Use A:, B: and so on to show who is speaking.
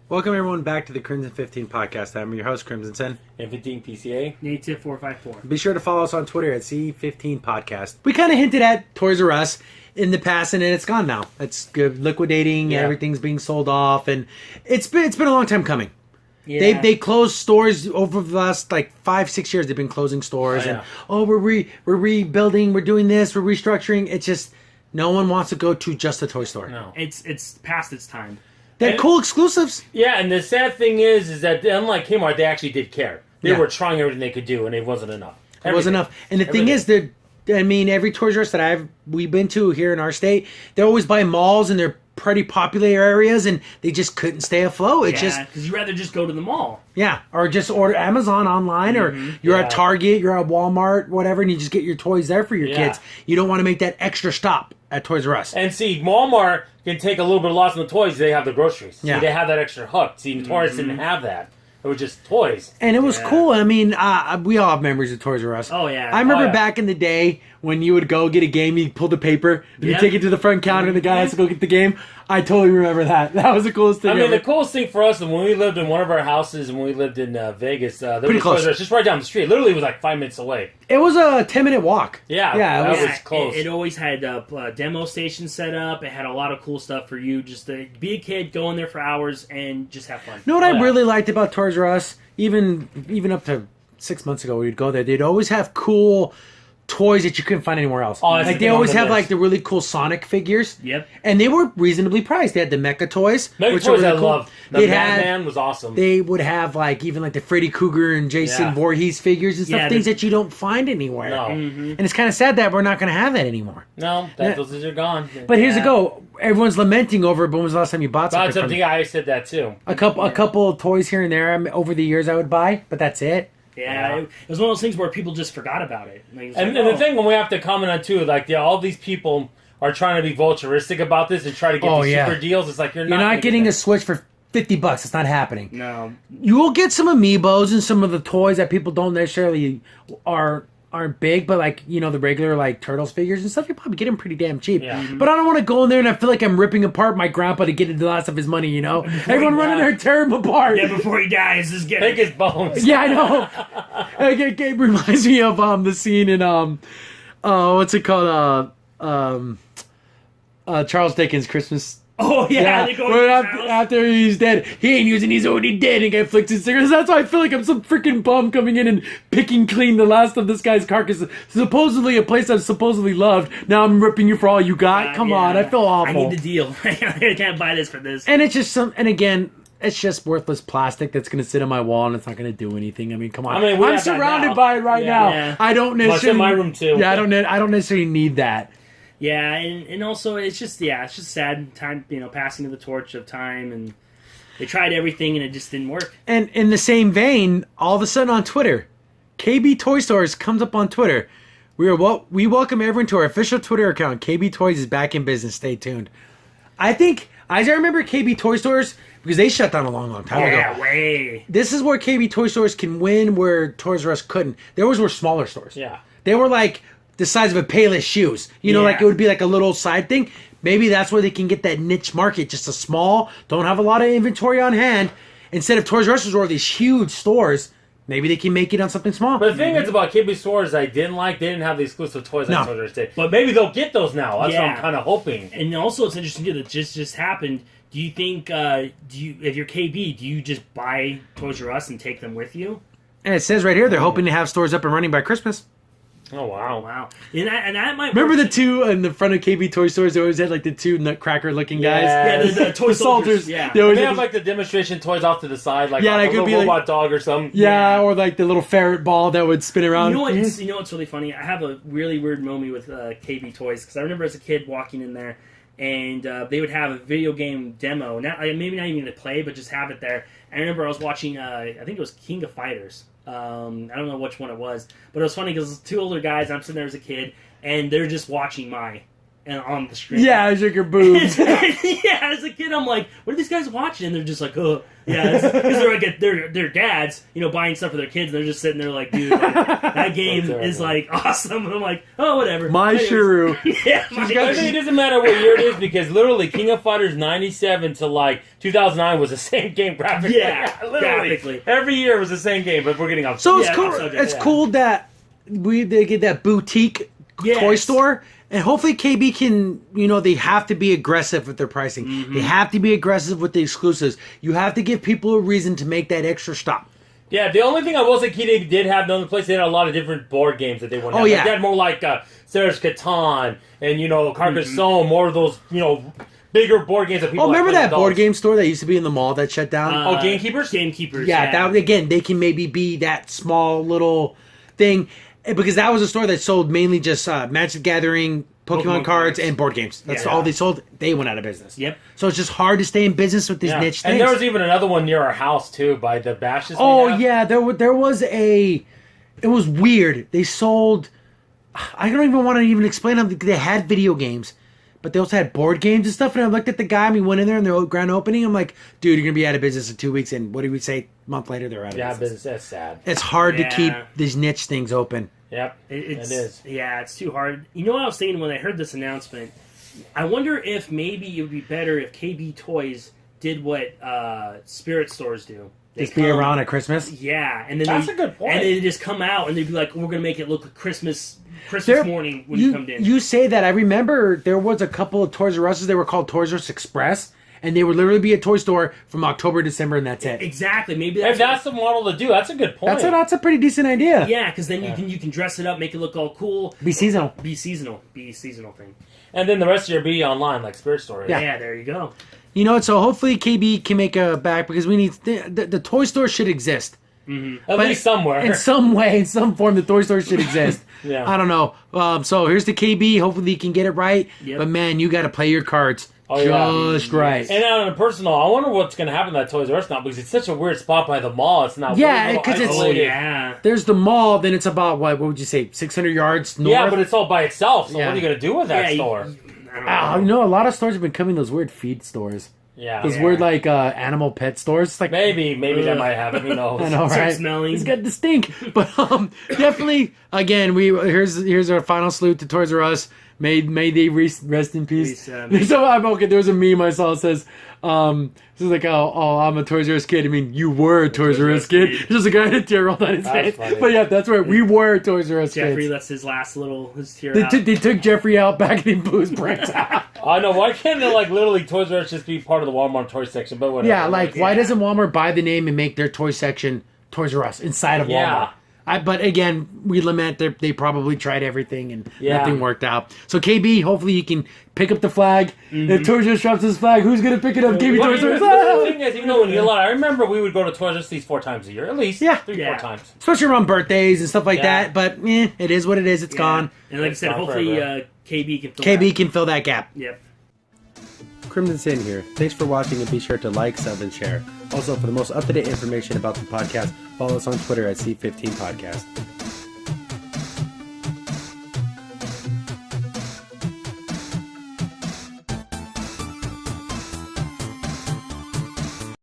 A: Welcome everyone back to the Crimson 15 podcast. I'm your host, Crimson Sen.
B: And 15 PCA.
C: Native 454.
A: Be sure to follow us on Twitter at C15 Podcast. We kind of hinted at Toys R Us in the past, and it's gone now. It's good, liquidating.
B: Yeah.
A: Everything's being sold off, and it's been a long time coming.
C: Yeah.
A: They closed stores over the last 5-6 years. They've been closing stores,
B: Oh, yeah.
A: and we're rebuilding, we're doing this, we're restructuring. It's just no one wants to go to just a toy store.
B: No.
C: It's past its time.
A: They had cool exclusives.
B: Yeah, and the sad thing is that unlike Kmart, they actually did care. They
A: Yeah.
B: were trying everything they could do, and it wasn't enough.
A: It wasn't enough. And the thing is, every Toys R Us that we've been to here in our state, they're always by malls and they're pretty popular areas, and they just couldn't stay afloat. It's just
C: because you'd rather just go to the mall.
A: or just order Amazon online, or you're at
B: Yeah.
A: Target, you're at Walmart, whatever, and you just get your toys there for your
B: Yeah.
A: kids. You don't want to make that extra stop at Toys R Us.
B: And see, Walmart can take a little bit of loss on the toys. They have the groceries.
A: Yeah.
B: See, they have that extra hook. See, Taurus didn't have that. It was just toys.
A: And it was
C: Yeah.
A: cool. I mean, we all have memories of Toys R Us.
C: Oh, yeah.
A: I remember
B: Oh, yeah.
A: back in the day when you would go get a game, you pull the paper, and you
C: Yeah.
A: take it to the front counter, and the guy has to go get the game. I totally remember that. That was the coolest thing
B: I mean,
A: ever.
B: the coolest thing for us, when we lived in one of our houses, when we lived in Vegas, there
A: Pretty
B: was
A: close.
B: Toys R Us just right down the street. Literally, it was like 5 minutes away.
A: It was a 10-minute walk.
B: Yeah,
A: Yeah, it
B: that
A: was,
B: was close.
C: It always had a demo station set up. It had a lot of cool stuff for you just to be a kid, go in there for hours, and just have fun.
A: You know what
B: Oh,
A: I
B: yeah.
A: really liked about Toys R Us? Even up to 6 months ago, we'd go there. They'd always have cool toys that you couldn't find anywhere else.
B: Oh, that's the
A: they
B: thing on
A: always
B: the
A: have
B: list.
A: the really cool Sonic figures.
C: Yep.
A: And they were reasonably priced. They had the Mecha toys.
B: Mega
A: which
B: toys
A: are
B: I
A: really cool.
B: loved. The
A: They had-
B: Batman was awesome.
A: They would have even the Freddy Krueger and Jason
B: Yeah.
A: Voorhees figures and stuff,
C: Yeah,
A: things
C: the-
A: that you don't find anywhere.
B: No.
A: And it's kind of sad that we're not going to have that anymore.
B: No,
A: Yeah.
B: those are gone.
A: But here's the
C: Yeah.
A: go. Everyone's lamenting over it, but when was the last time you bought something?
B: About something, I said that too.
A: A couple of toys here and there over the years I would buy, but that's it.
C: Yeah, it was one of those things where people just forgot about it. Like, it's
B: And,
C: like,
B: and
C: oh,
B: the thing when we have to comment on too, all these people are trying to be vulturistic about this and try to get
A: Oh,
B: these
A: yeah.
B: super deals. It's like you're
A: You're
B: not
A: not getting
B: gonna
A: a Switch for $50. It's not happening.
C: No.
A: You will get some amiibos and some of the toys that people don't necessarily aren't big, but the regular Turtles figures and stuff, you probably get them pretty damn cheap.
B: Yeah. Mhm.
A: But I don't want to go in there and I feel like I'm ripping apart my grandpa to get the last of his money. Everyone
C: he
A: running
B: dies.
A: there tear him apart.
C: Yeah, before he dies, just get
B: take his bones.
A: Yeah, I know. It reminds me of the scene in what's it called? Charles Dickens' Christmas.
C: Oh, yeah. they go
A: where
C: to his house.
A: after he's dead, he ain't using, he's already dead, and guy flicks his cigarettes. That's why I feel like I'm some freaking bum coming in and picking clean the last of this guy's carcass. Supposedly a place I've supposedly loved. Now I'm ripping you for all you got. Come
C: Yeah.
A: on, I feel awful.
C: I need the deal. I can't buy this for this.
A: And it's just and again, it's just worthless plastic that's going to sit on my wall and it's not going to do anything. I mean, come on.
B: I mean, we
A: I'm
B: have that
A: surrounded
B: now.
A: by it right
B: Yeah.
A: now.
C: Yeah.
A: I don't
B: Well,
A: necessarily.
B: it's in my room, too.
A: Yeah, I don't necessarily need that.
C: Yeah, and also it's just sad time, passing of the torch of time, and they tried everything and it just didn't work.
A: And in the same vein, all of a sudden on Twitter, KB Toy Stores comes up on Twitter. We welcome everyone to our official Twitter account. KB Toys is back in business. Stay tuned. I remember KB Toy Stores because they shut down a long time ago.
C: Yeah, way.
A: This is where KB Toy Stores can win where Toys R Us couldn't. There were smaller stores.
B: Yeah.
A: They were the size of a Payless shoes.
C: Yeah.
A: It would be a little side thing. Maybe that's where they can get that niche market. Just a small, don't have a lot of inventory on hand. Instead of Toys R Us or these huge stores, maybe they can make it on something small.
B: But the thing is about KB stores I didn't like, they didn't have the exclusive toys
A: No.
B: like Toys R Us did. But maybe they'll get those now. That's what
C: Yeah.
B: I'm kind of hoping.
C: And also, it's interesting too that just happened. Do you think if you're KB, do you just buy Toys R Us and take them with you?
A: And it says right here they're hoping to have stores up and running by Christmas.
B: Oh, wow.
C: Wow, and that might
A: Remember
C: work.
A: the two in the front of KB Toy Stores? They always had the two nutcracker looking guys.
B: Yeah.
C: Yeah, the toy
A: The
C: soldiers.
A: soldiers.
C: Yeah,
A: They always
B: They
A: had
B: have the demonstration toys off to the side,
A: Yeah,
B: a
A: that could
B: little
A: be,
B: robot dog or something.
A: Yeah,
C: Yeah.
A: or the little ferret ball that would spin around.
C: You know what? You know what's really funny? I have a really weird moment with KB Toys because I remember as a kid walking in there, and they would have a video game demo. Maybe not even to play, but just have it there. And I remember I was watching. I think it was King of Fighters. I don't know which one it was, but it was funny because two older guys. I'm sitting there as a kid, and they're just watching and on the screen.
A: Yeah, I shook your boobs.
C: Yeah, as a kid, I'm like, what are these guys watching? And they're just like, oh, yeah, because they're like their dads, buying stuff for their kids. And they're just sitting there like, dude, like, that game is like awesome. And I'm like, oh, whatever.
A: My
C: Anyways.
A: Shrew.
C: Yeah,
B: I think it doesn't matter what year it is because literally King of Fighters 97 to like 2009 was the same game graphically.
C: Yeah,
B: literally.
C: graphically.
B: Every year was the same game, but we're getting off.
A: So it's
C: Yeah,
A: cool.
C: so
A: It's
C: yeah.
A: cool that they get that boutique
C: Yes.
A: toy store, and hopefully KB can. They have to be aggressive with their pricing.
C: Mm-hmm.
A: They have to be aggressive with the exclusives. You have to give people a reason to make that extra stop.
B: Yeah, the only thing I will say, they did have another place. They had a lot of different board games that they wanted.
A: Oh,
B: to have.
A: yeah.
B: Like, they had more like Sarah's Catan and Carcassonne,
C: Mm-hmm.
B: more of those bigger board games that people.
A: Oh, remember
B: like
A: that board game store that used to be in the mall that shut down?
B: Gamekeepers?
C: Gamekeepers.
A: yeah, that again, they can maybe be that small little thing because that was a store that sold mainly just Magic the Gathering, Pokemon
C: Pokemon
A: cards,
C: cards.
A: and board games. That's
C: Yeah.
A: all they sold. They went out of business.
C: Yep.
A: So it's just hard to stay in business with these
B: Yeah.
A: niche things.
B: And there was even another one near our house too, by the Bashes.
A: Oh yeah, there was a. It was weird. They sold. I don't even want to even explain them. They had video games, but they also had board games and stuff. And I looked at the guy. And we went in there in their grand opening. I'm like, dude, you're gonna be out of business in 2 weeks. And what did we say? A month later, they're out of
B: Yeah,
A: business.
B: but that's sad.
A: It's hard to
C: Yeah.
A: keep these niche things open.
B: Yep,
C: It's,
B: it is.
C: Yeah, it's too hard. You know what I was thinking when I heard this announcement? I wonder if maybe it would be better if KB Toys did what Spirit stores do. They
A: Just be
C: come-
A: around at Christmas.
C: Yeah, and then
B: That's a good point.
C: And they just come out and they'd be like, "We're gonna make it look like Christmas
A: There-
C: morning when you come in."
A: You say that. I remember there was a couple of Toys R Us's. They were called Toys R Us Express, and they would literally be a toy store from October to December, and that's it.
C: Exactly. Maybe
B: If
C: that's,
B: that's the model to do, that's a good point.
A: That's a pretty decent idea.
C: yeah, because then you can dress it up, make it look all cool,
A: Be seasonal.
C: be seasonal thing.
B: And then the rest of your be online, like Spirit Store. is.
A: Yeah.
C: Yeah, there you go.
A: So hopefully KB can make a back because we need the toy store should exist
B: At least somewhere.
A: in some way, in some form. The toy store should exist.
B: Yeah.
A: I don't know. So here's the KB. Hopefully he can get it right.
C: Yep.
A: But man, you got to play your cards
B: Oh, yeah.
A: just right.
B: And on a personal, I wonder what's going to happen to that Toys R Us now because it's such a weird spot by the mall. It's not.
A: Yeah,
B: it's
A: 'cause it's-
C: Oh
B: isolated.
C: yeah.
A: There's the mall. Then it's about what would you say, 600 yards north?
B: Yeah, but it's all by itself. So
A: Yeah.
B: what are you going to do with that
C: Yeah,
B: store?
C: I don't know.
A: A lot of stores have been coming those weird feed stores.
B: Yeah.
A: Those
C: Yeah.
A: weird like animal pet stores. It's like
B: Maybe that
C: Ugh.
B: might happen. Who knows?
A: I know,
C: Start
A: right?
C: smelling.
A: It's got the stink. But definitely, again, here's our final salute to Toys R Us. May they rest in peace.
C: Peace,
A: So I'm okay. There was a meme I saw that says, this is like, oh, I'm a Toys R Us kid. I mean, you were a Toys R Us kid. It's just a guy with a tear rolled on his
B: That's
A: face.
B: funny.
A: But yeah, that's right. We were Toys R Us
C: Jeffrey
A: kids.
C: lets his last little tear
A: They
C: out.
A: took Jeffrey out back and he blew his brains out.
B: I know. Why can't it like literally Toys R Us just be part of the Walmart toy section? But whatever.
A: Yeah, like why doesn't Walmart buy the name and make their toy section Toys R Us inside of Walmart?
B: Yeah.
A: But again, we lament that they probably tried everything and
B: Yeah.
A: nothing worked out. So KB, hopefully you can pick up the flag.
B: Mm-hmm.
A: If Toys R Us drops his flag, who's gonna pick it up? KB
B: Well,
A: Toys R Us.
B: the
A: Ah!
B: thing is, even though when you're a lot, I remember we would go to Toys R Us at least 4 times a year, at least.
A: Yeah.
B: 3,
C: Yeah.
B: 4 times.
A: Especially around birthdays and stuff like
B: Yeah.
A: that. But it is what it is. It's
C: Yeah.
A: gone.
C: And like I
B: It's
C: said,
B: gone
C: hopefully
B: forever.
C: KB can fill
A: KB
C: that.
A: can fill that gap.
C: Yep.
A: Crimson Sin here. Thanks for watching and be sure to like, sub, and share. Also, for the most up-to-date information about the podcast, follow us on Twitter at C15 Podcast.